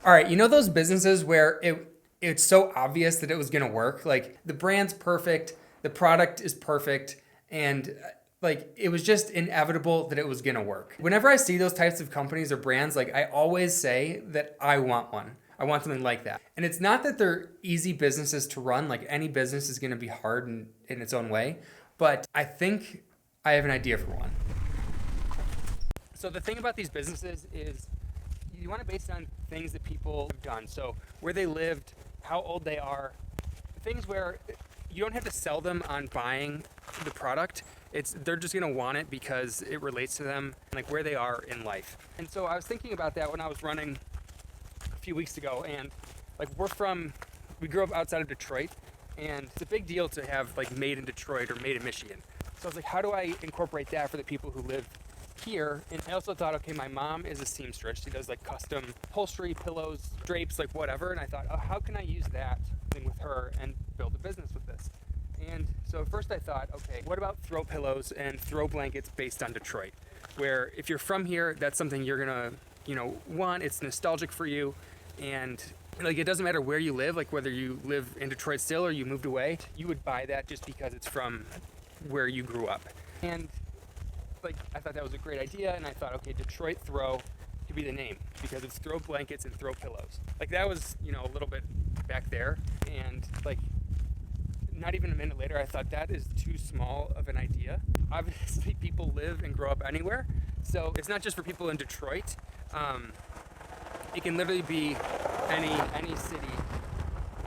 All right, you know those businesses where it's so obvious that it was gonna work? Like the brand's perfect, the product is perfect, and like it was just inevitable that it was gonna work. Whenever I see those types of companies or brands, like I always say that I want one. I want something like that. And it's not that they're easy businesses to run, like any business is gonna be hard in its own way, but I think I have an idea for one. So the thing about these businesses is you want to base it on things that people have done. So where they lived, how old they are, things where you don't have to sell them on buying the product. They're just gonna want it because it relates to them, like where they are in life. And so I was thinking about that when I was running a few weeks ago, and like we grew up outside of Detroit, and it's a big deal to have like made in Detroit or made in Michigan. So I was like, how do I incorporate that for the people who live here? And I also thought, okay, my mom is a seamstress. She does like custom upholstery, pillows, drapes, like whatever. And I thought, oh, how can I use that thing with her and build a business with this? And so first I thought, okay, what about throw pillows and throw blankets based on Detroit? Where if you're from here, that's something you're gonna, want. It's nostalgic for you, and like it doesn't matter where you live, like whether you live in Detroit still or you moved away, you would buy that just because it's from where you grew up. And like I thought that was a great idea, and I thought, okay, Detroit Throw could be the name because it's throw blankets and throw pillows. Like that was, a little bit back there, and like not even a minute later, I thought that is too small of an idea. Obviously, people live and grow up anywhere, so it's not just for people in Detroit. It can literally be any city,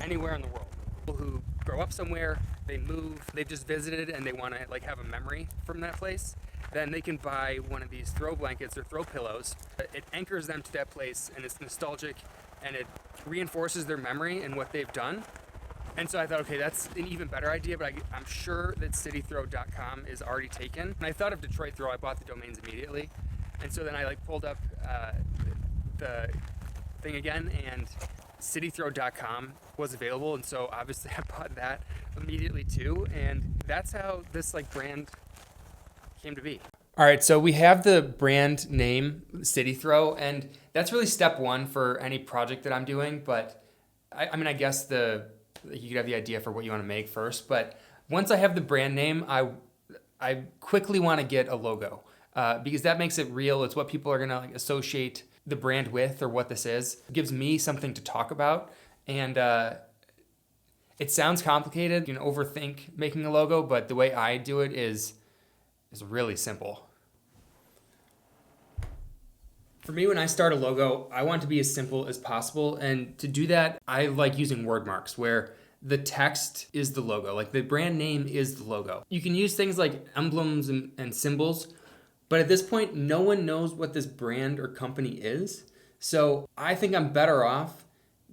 anywhere in the world. People who grow up somewhere, they move, they've just visited, and they want to like have a memory from that place. Then they can buy one of these throw blankets or throw pillows. It anchors them to that place, and it's nostalgic, and it reinforces their memory and what they've done. And so I thought, okay, that's an even better idea, but I'm sure that citythrow.com is already taken. And I thought of Detroit Throw, I bought the domains immediately. And so then I like pulled up the thing again, and citythrow.com was available. And so obviously I bought that immediately too. And that's how this like brand came to be. All right, so we have the brand name City Throw, and that's really step one for any project that I'm doing. But I guess you could have the idea for what you want to make first. But once I have the brand name, I quickly want to get a logo because that makes it real. It's what people are gonna like associate the brand with or what this is. It gives me something to talk about, and it sounds complicated. You can overthink making a logo, but the way I do it is really simple. For me, when I start a logo, I want it to be as simple as possible. And to do that, I like using word marks where the text is the logo, like the brand name is the logo. You can use things like emblems and symbols, but at this point, no one knows what this brand or company is. So I think I'm better off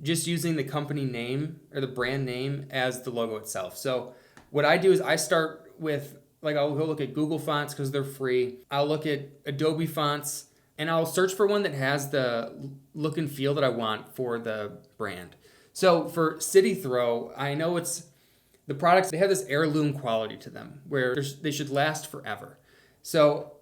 just using the company name or the brand name as the logo itself. So what I do is I start with, like, I'll go look at Google fonts because they're free. I'll look at Adobe fonts, and I'll search for one that has the look and feel that I want for the brand. So for City Throw, I know it's the products, they have this heirloom quality to them where they should last forever. So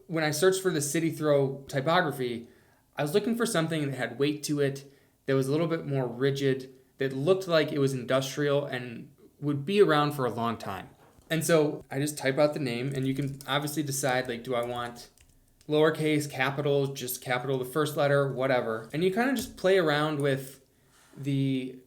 when I searched for the City Throw typography, I was looking for something that had weight to it, that was a little bit more rigid, that looked like it was industrial and would be around for a long time. And so I just type out the name, and you can obviously decide, like, do I want lowercase, capital, just capital, the first letter, whatever. And you kind of just play around with the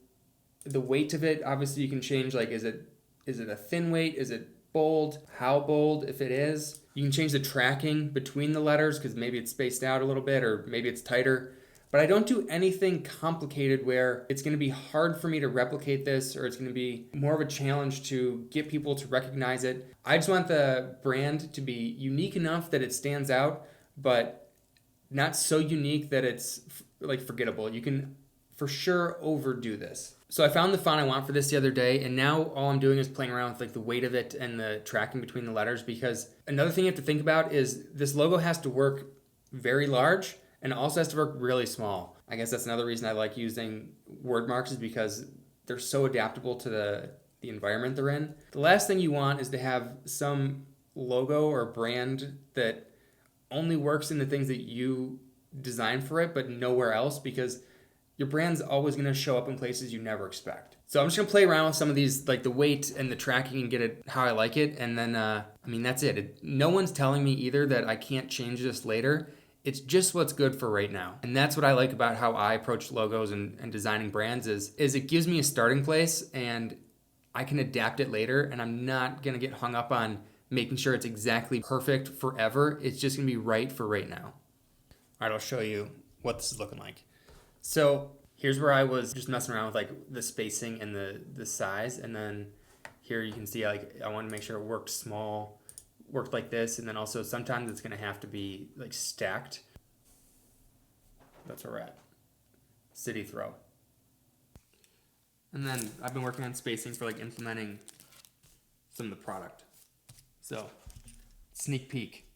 weight of it. Obviously, you can change, like, is it a thin weight? Is it bold? How bold, if it is? You can change the tracking between the letters because maybe it's spaced out a little bit or maybe it's tighter. But I don't do anything complicated where it's going to be hard for me to replicate this or it's going to be more of a challenge to get people to recognize it. I just want the brand to be unique enough that it stands out, but not so unique that it's like forgettable. You can for sure overdo this. So I found the font I want for this the other day, and now all I'm doing is playing around with like the weight of it and the tracking between the letters, because another thing you have to think about is this logo has to work very large and it also has to work really small. I guess that's another reason I like using word marks, is because they're so adaptable to the environment they're in. The last thing you want is to have some logo or brand that only works in the things that you design for it, but nowhere else, because your brand's always gonna show up in places you never expect. So I'm just gonna play around with some of these, like the weight and the tracking, and get it how I like it. And then, I mean, that's it. No one's telling me either that I can't change this later. It's just what's good for right now. And that's what I like about how I approach logos and designing brands is it gives me a starting place, and I can adapt it later, and I'm not gonna get hung up on making sure it's exactly perfect forever. It's just gonna be right for right now. All right, I'll show you what this is looking like. So here's where I was just messing around with like the spacing and the size, and then here you can see like I wanted to make sure it worked small, worked like this, and then also sometimes it's gonna have to be like stacked. That's where we're at. City throw. And then I've been working on spacing for like implementing some of the product. So, sneak peek.